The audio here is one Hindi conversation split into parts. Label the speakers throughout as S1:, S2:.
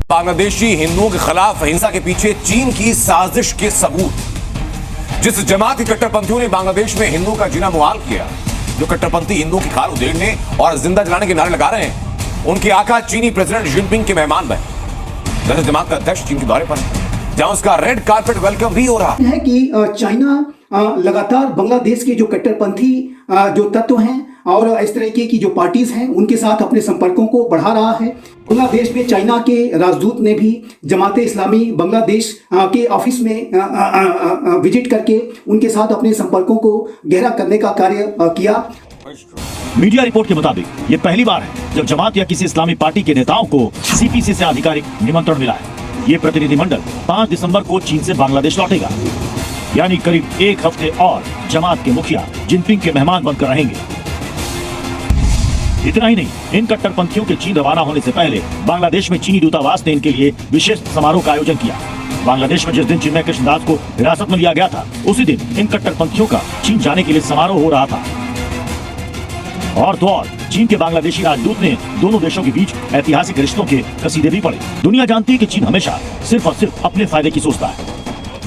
S1: बांग्लादेशी हिंदुओं के खिलाफ हिंसा के पीछे चीन की साजिश के सबूत। जिस जमाती कट्टरपंथियों ने बांग्लादेश में हिंदुओं का जीना मुहाल किया, जो कट्टरपंथी हिंदुओं की खाल उधेड़ने और जिंदा जलाने के नारे लगा रहे हैं, उनके आका चीनी प्रेसिडेंट जिनपिंग के मेहमान बने। दहशत जमात का अध्यक्ष चीन के दौरे पर, जहां उसका रेड कार्पेट वेलकम भी हो रहा
S2: है कि चाइना लगातार बांग्लादेश के जो कट्टरपंथी जो तत्व हैं और इस तरीके की जो पार्टीज हैं उनके साथ अपने संपर्कों को बढ़ा रहा है। बांग्लादेश में चाइना के राजदूत ने भी जमाते इस्लामी बांग्लादेश के ऑफिस में विजिट करके उनके साथ अपने संपर्कों को गहरा करने का कार्य किया।
S3: मीडिया रिपोर्ट के मुताबिक ये पहली बार है जब जमात या किसी इस्लामी पार्टी के नेताओं को सीपीसी से आधिकारिक निमंत्रण मिला है। ये प्रतिनिधिमंडल 5 दिसंबर को चीन से बांग्लादेश लौटेगा, यानी करीब एक हफ्ते और जमात के मुखिया जिनपिंग के मेहमान बनकर रहेंगे। इतना ही नहीं, इन कट्टरपंथियों के चीन रवाना होने से पहले बांग्लादेश में चीनी दूतावास ने इनके लिए विशेष समारोह का आयोजन किया। बांग्लादेश में जिस दिन चिन्मय कृष्णदास को हिरासत में लिया गया था, उसी दिन इन कट्टरपंथियों का चीन जाने के लिए समारोह हो रहा था। और तो और चीन के बांग्लादेशी राजदूत ने दोनों देशों के बीच ऐतिहासिक रिश्तों के कसीदे भी पढ़े। दुनिया जानती है कि चीन हमेशा सिर्फ और सिर्फ अपने फायदे की सोचता है।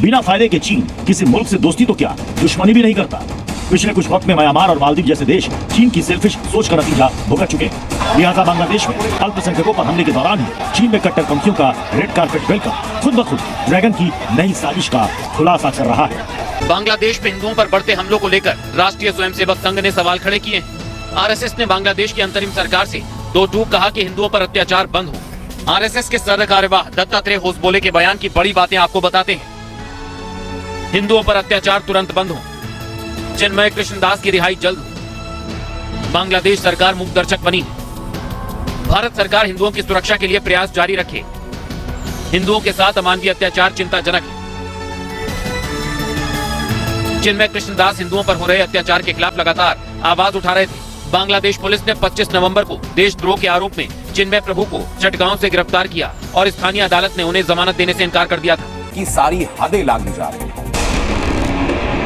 S3: बिना फायदे के चीन किसी मुल्क से दोस्ती तो क्या, दुश्मनी भी नहीं करता। पिछले कुछ वक्त में म्यांमार और मालदीव जैसे देश चीन की सेल्फिश सोच का नतीजा भुगत चुके हैं। लिहाजा बांग्लादेश में अल्पसंख्यकों पर हमले के दौरान ही चीन में कट्टरपंथियों का रेड कार्पेट वेलकम खुद ब खुद ड्रैगन की नई साजिश का खुलासा कर रहा है।
S4: बांग्लादेश में हिंदुओं पर बढ़ते हमलों को लेकर राष्ट्रीय स्वयंसेवक संघ ने सवाल खड़े किए। आरएसएस ने बांग्लादेश की अंतरिम सरकार से दो टूक कहा कि हिंदुओं पर अत्याचार बंद हो। आरएसएस के सदर कार्यवाह दत्तात्रेय होसबोले के बयान की बड़ी बातें आपको बताते हैं। हिंदुओं पर अत्याचार तुरंत बंद हो, चिन्मय कृष्णदास की रिहाई जल्द हो। बांग्लादेश सरकार मूक दर्शक बनी है। भारत सरकार हिंदुओं की सुरक्षा के लिए प्रयास जारी रखे। हिंदुओं के साथ अमानवीय अत्याचार चिंताजनक है। चिन्मय कृष्णदास हिंदुओं पर हो रहे अत्याचार के खिलाफ लगातार आवाज उठा रहे थे। बांग्लादेश पुलिस ने 25 नवंबर को देशद्रोह के आरोप में चिन्मय प्रभु को चटगांव से गिरफ्तार किया और स्थानीय अदालत ने उन्हें जमानत देने से इनकार कर दिया था।
S1: कि सारी हदें लागने जा रही हैं।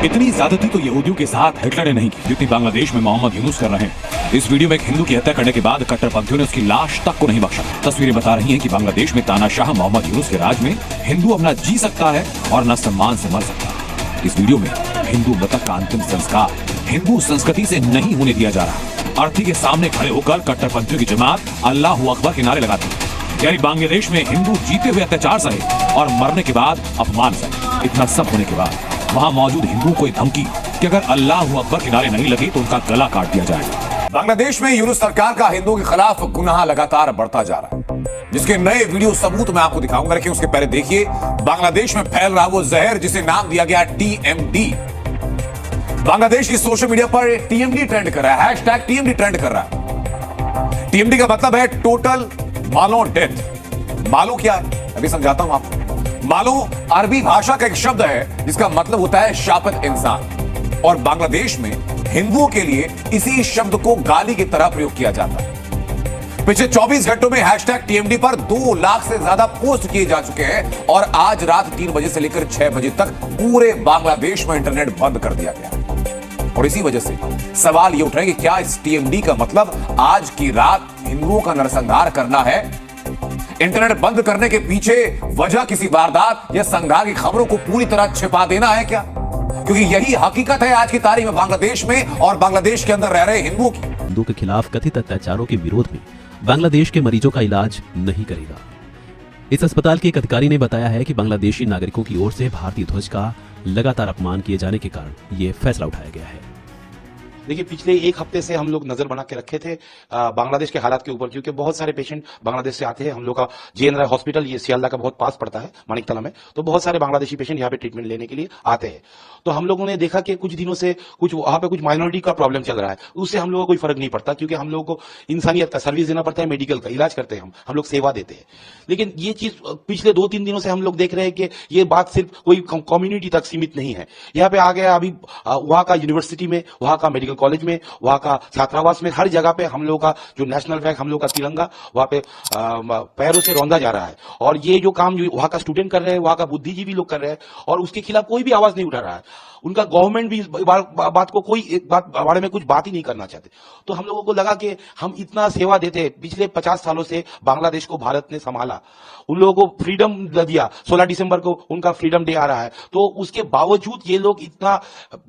S1: इतनी ज्यादती तो यहूदियों के साथ हिटलर ने नहीं की जितनी बांग्लादेश में मोहम्मद यूनुस कर रहे हैं। इस वीडियो में एक हिंदू की हत्या करने के बाद कट्टरपंथियों ने उसकी लाश तक को नहीं बख्शा। तस्वीरें बता रही हैं कि बांग्लादेश में तानाशाह मोहम्मद यूनुस के राज में हिंदू अब न जी सकता है और न सम्मान से मर सकता। इस वीडियो में हिंदू मृतक का अंतिम संस्कार हिंदू संस्कृति से नहीं होने दिया जा रहा। अर्थी के सामने खड़े होकर कट्टरपंथियों की जमात अल्लाह अकबर के नारे लगाती है। यानी बांग्लादेश में हिंदू जीते हुए अत्याचार सहे और मरने के बाद अपमान सहे। इतना सब होने के बाद वहाँ मौजूद हिंदुओं को धमकी कि अगर अल्लाह अकबर के नारे नहीं लगे तो उनका गला काट दिया जाएगा। बांग्लादेश में यूनुस सरकार का हिंदुओं के खिलाफ गुनाह लगातार बढ़ता जा रहा है, जिसके नए वीडियो सबूत मैं आपको दिखाऊंगा। लेकिन उसके पहले देखिए बांग्लादेश में फैल रहा वो जहर जिसे नाम दिया गया TMD। बांग्लादेश की सोशल मीडिया पर TMD ट्रेंड कर रहा है, हैशटैग TMD ट्रेंड कर रहा है। TMD का मतलब है टोटल मालो डेथ। मालो क्या है अभी समझाता हूं आपको। मालो अरबी भाषा का एक शब्द है जिसका मतलब होता है शापित इंसान, और बांग्लादेश में हिंदुओं के लिए इसी शब्द को गाली की तरह प्रयोग किया जाता है। पिछले 24 घंटों में हैशटैग TMD पर 2 लाख से ज्यादा पोस्ट किए जा चुके हैं और आज रात 3 बजे से लेकर 6 बजे तक पूरे बांग्लादेश में इंटरनेट बंद कर दिया गया। और इसी वजह से सवाल यह उठ रहा है कि क्या इस TMD का मतलब आज की रात हिंदुओं का नरसंहार करना है? इंटरनेट बंद करने के पीछे वजह किसी वारदात या संघार की खबरों को पूरी तरह छिपा देना है क्या? क्योंकि यही हकीकत है आज की तारीख में बांग्लादेश में और बांग्लादेश के अंदर रह रहे हिंदुओं की।
S5: हिंदुओं के खिलाफ कथित अत्याचारों के विरोध में बांग्लादेश के मरीजों का इलाज नहीं करेगा। इस अस्पताल के एक अधिकारी ने बताया है कि बांग्लादेशी नागरिकों की ओर से भारतीय ध्वज का लगातार अपमान किए जाने के कारण ये फैसला उठाया गया है।
S6: देखिए, पिछले एक हफ्ते से हम लोग नजर बना के रखे थे बांग्लादेश के हालात के ऊपर, क्योंकि बहुत सारे पेशेंट बांग्लादेश से आते हैं। हम लोग का JNRI हॉस्पिटल ये सियालदा का बहुत पास पड़ता है मानिकतला में, तो बहुत सारे बांग्लादेशी पेशेंट यहाँ पे ट्रीटमेंट लेने के लिए आते हैं। तो हम लोगों ने देखा कि कुछ दिनों से कुछ वहां पे कुछ माइनॉरिटी का प्रॉब्लम चल रहा है। उससे हम लोगों को कोई फर्क नहीं पड़ता, क्योंकि हम लोगों को इंसानियत का सर्विस देना पड़ता है, मेडिकल का इलाज करते हैं, हम लोग सेवा देते हैं। लेकिन ये चीज पिछले 2-3 दिनों से हम लोग देख रहे हैं कि ये बात सिर्फ कोई कम्युनिटी तक सीमित नहीं है। यहाँ पे आ गया अभी वहां का यूनिवर्सिटी में, वहां का मेडिकल कॉलेज में, वहां का छात्रावास में, हर जगह पे हम लोग का जो नेशनल फ्लैग, हम लोग का तिरंगा वहां पे पैरों से रौंदा जा रहा है। और ये जो काम जो वहां का स्टूडेंट कर रहे हैं, वहां का बुद्धिजीवी लोग कर रहे हैं, और उसके खिलाफ कोई भी आवाज नहीं उठा रहा है। उनका गवर्नमेंट भी इस बात को कोई एक बात बारे में कुछ बात ही नहीं करना चाहते। तो हम लोगों को लगा कि हम इतना सेवा देते हैं, पिछले 50 सालों से बांग्लादेश को भारत ने संभाला, उन लोगों को फ्रीडम दिया, 16 दिसंबर को उनका फ्रीडम डे आ रहा है, तो उसके बावजूद ये लोग इतना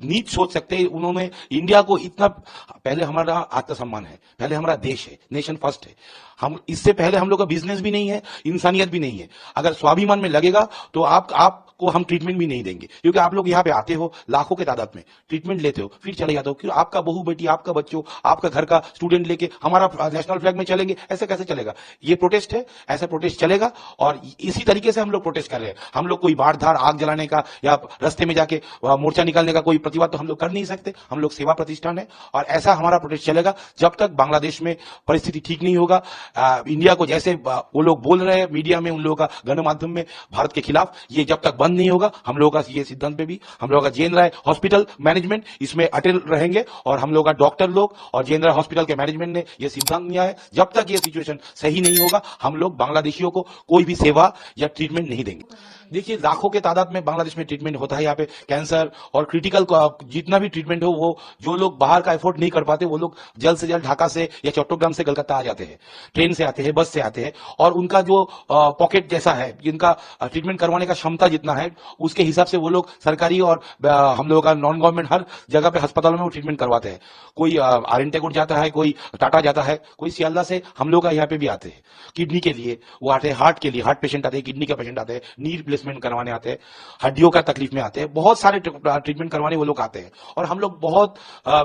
S6: नीच सोच सकते हैं। उन्होंने इंडिया को इतना, पहले हमारा आत्मसम्मान है, पहले हमारा देश है, नेशन फर्स्ट है, हम इससे पहले हम लोग का बिजनेस भी नहीं है, इंसानियत भी नहीं है। अगर स्वाभिमान में लगेगा तो आपको हम ट्रीटमेंट भी नहीं देंगे, क्योंकि आप लोग यहाँ पे आते हो लाखों के तादाद में, ट्रीटमेंट लेते हो, फिर चले जाते हो, क्योंकि आपका बहू बेटी, आपका बच्चों, आपका घर का स्टूडेंट लेके हमारा नेशनल फ्लैग में चलेंगे, ऐसे कैसे चलेगा? ये प्रोटेस्ट है, ऐसा प्रोटेस्ट चलेगा और इसी तरीके से हम लोग प्रोटेस्ट कर रहे हैं। हम लोग कोई बाढ़ धार आग जलाने का या रास्ते में जाके मोर्चा निकालने का कोई प्रतिवाद तो हम लोग कर नहीं सकते। हम लोग सेवा प्रतिष्ठान है और ऐसा हमारा प्रोटेस्ट चलेगा जब तक बांग्लादेश में परिस्थिति ठीक नहीं होगा। इंडिया को जैसे वो लोग बोल रहे हैं मीडिया में, उन लोगों का गणमाध्यम में भारत के खिलाफ, ये जब तक बंद नहीं होगा, हम लोगों का ये सिद्धांत पे भी हम लोगों का जेएन राय हॉस्पिटल मैनेजमेंट इसमें अटल रहेंगे और हम लोगों का डॉक्टर लोग और जेएन राय हॉस्पिटल के मैनेजमेंट ने ये सिद्धांत लिया है, जब तक ये सिचुएशन सही नहीं होगा हम लोग बांग्लादेशियों को कोई भी सेवा या ट्रीटमेंट नहीं देंगे। देखिए, लाखों के तादाद में बांग्लादेश में ट्रीटमेंट होता है, यहाँ पे कैंसर और क्रिटिकल जितना भी ट्रीटमेंट हो, वो जो लोग बाहर का एफोर्ड नहीं कर पाते वो लोग जल्द से जल्द ढाका से या चट्टग्राम से कलकत्ता आ जाते हैं, ट्रेन से आते हैं, बस से आते हैं, और उनका जो पॉकेट जैसा है, जिनका ट्रीटमेंट करवाने का क्षमता जितना है, उसके हिसाब से वो लोग सरकारी और हम लोगों का नॉन गवर्नमेंट हर जगह पे अस्पतालों में वो ट्रीटमेंट करवाते हैं। कोई आरएन जाता है, कोई टाटा जाता है, कोई सियालदा से हम लोग यहाँ पे भी आते हैं किडनी के लिए, वो आते हैं हार्ट के लिए, हार्ट पेशेंट आते हैं, किडनी का पेशेंट आते हैं, नी रिप्लेसमेंट करवाने आते हैं, हड्डियों का तकलीफ में आते हैं, बहुत सारे ट्रीटमेंट करवाने वो लोग आते हैं। और हम लोग बहुत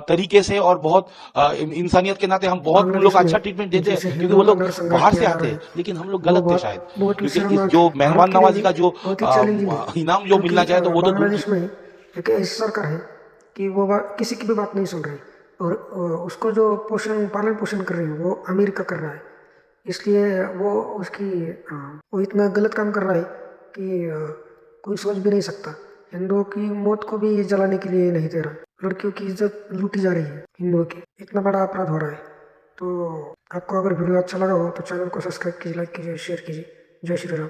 S6: तरीके से और बहुत इंसानियत के नाते हम बहुत उन लोग अच्छा ट्रीटमेंट देते हैं, क्योंकि वो लोग बाहर से आते हैं, लेकिन हम लोग गलत थे शायद, क्योंकि जो मेहमान नवाजी का जो इनाम जो मिलना चाहिए तो वो तो
S7: बांग्लादेश में एक ऐसी सरकार है कि वो किसी की भी बात नहीं सुन रही, और उसको जो पालन पोषण कर रही है वो अमेरिका कर रहा है, इसलिए वो इतना गलत काम कर रहा है कि कोई सोच भी नहीं सकता। हिंदुओं की मौत को भी जलाने के लिए नहीं दे रहा, लड़कियों की इज्जत लूटी जा रही है हिंदुओं की, इतना बड़ा अपराध हो रहा है। तो आपको अगर वीडियो अच्छा लगा हो तो चैनल को सब्सक्राइब कीजिए, लाइक कीजिए, शेयर कीजिए। जय श्री राम।